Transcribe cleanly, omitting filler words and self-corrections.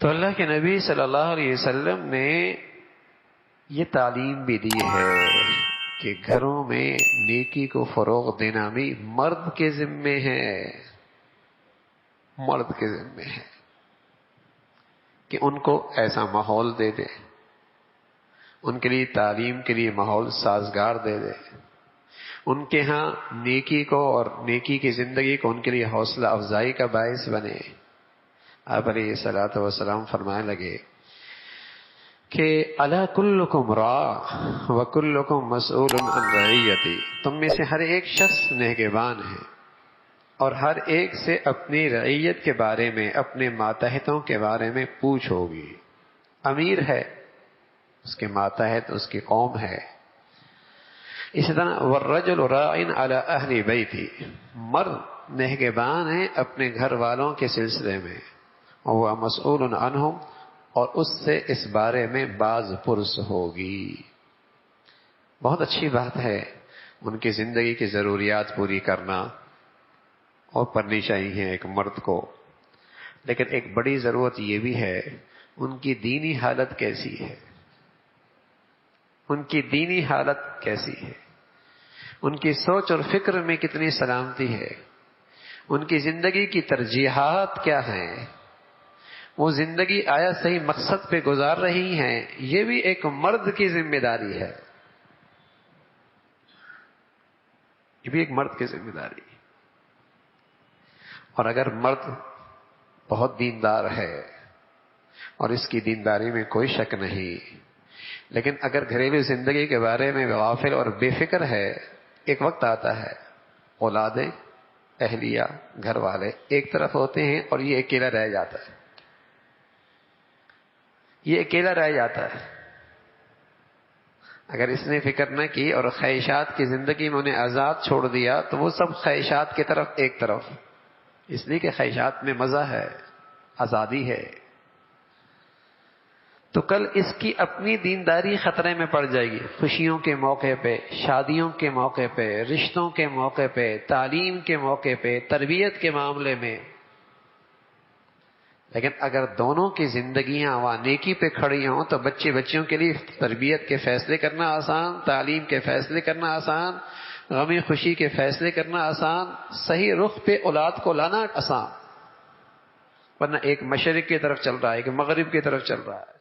تو اللہ کے نبی صلی اللہ علیہ وسلم نے یہ تعلیم بھی دی ہے کہ گھروں میں نیکی کو فروغ دینا بھی مرد کے ذمے ہے، مرد کے ذمے ہے کہ ان کو ایسا ماحول دے دے، ان کے لیے تعلیم کے لیے ماحول سازگار دے دے، ان کے ہاں نیکی کو اور نیکی کی زندگی کو ان کے لیے حوصلہ افزائی کا باعث بنے۔ آپ علیہ الصلوۃ والسلام فرمانے لگے کہ الا کلکم راع وکلکم مسئول عن رعیتی، تم میں سے ہر ایک شخص نگہبان ہے اور ہر ایک سے اپنی رعیت کے بارے میں، اپنے ماتحتوں کے بارے میں پوچھ ہوگی۔ امیر ہے، اس کے ماتحت اس کی قوم ہے۔ اسی طرح والرجل راع علی اہل بیتی، مرد نگہبان ہے اپنے گھر والوں کے سلسلے میں، وہ مسئول عنہم، اور اس سے اس بارے میں باز پرس ہوگی۔ بہت اچھی بات ہے ان کی زندگی کی ضروریات پوری کرنا، اور کرنی چاہیے ایک مرد کو، لیکن ایک بڑی ضرورت یہ بھی ہے ان کی دینی حالت کیسی ہے، ان کی دینی حالت کیسی ہے، ان کی سوچ اور فکر میں کتنی سلامتی ہے، ان کی زندگی کی ترجیحات کیا ہیں، وہ زندگی آیا صحیح مقصد پہ گزار رہی ہیں۔ یہ بھی ایک مرد کی ذمہ داری ہے، یہ بھی ایک مرد کی ذمہ داری ہے۔ اور اگر مرد بہت دیندار ہے اور اس کی دینداری میں کوئی شک نہیں، لیکن اگر گھریلو زندگی کے بارے میں غافل اور بے فکر ہے، ایک وقت آتا ہے اولادیں، اہلیہ، گھر والے ایک طرف ہوتے ہیں اور یہ اکیلا رہ جاتا ہے، یہ اکیلا رہ جاتا ہے۔ اگر اس نے فکر نہ کی اور خواہشات کی زندگی میں انہیں آزاد چھوڑ دیا تو وہ سب خواہشات کی طرف ایک طرف، اس لیے کہ خواہشات میں مزہ ہے، آزادی ہے، تو کل اس کی اپنی دینداری خطرے میں پڑ جائے گی۔ خوشیوں کے موقع پہ، شادیوں کے موقع پہ، رشتوں کے موقع پہ، تعلیم کے موقع پہ، تربیت کے معاملے میں۔ لیکن اگر دونوں کی زندگیاں وہاں نیکی پہ کھڑی ہوں تو بچیوں کے لیے تربیت کے فیصلے کرنا آسان، تعلیم کے فیصلے کرنا آسان، غمی خوشی کے فیصلے کرنا آسان، صحیح رخ پہ اولاد کو لانا آسان، ورنہ ایک مشرق کی طرف چل رہا ہے، ایک مغرب کی طرف چل رہا ہے۔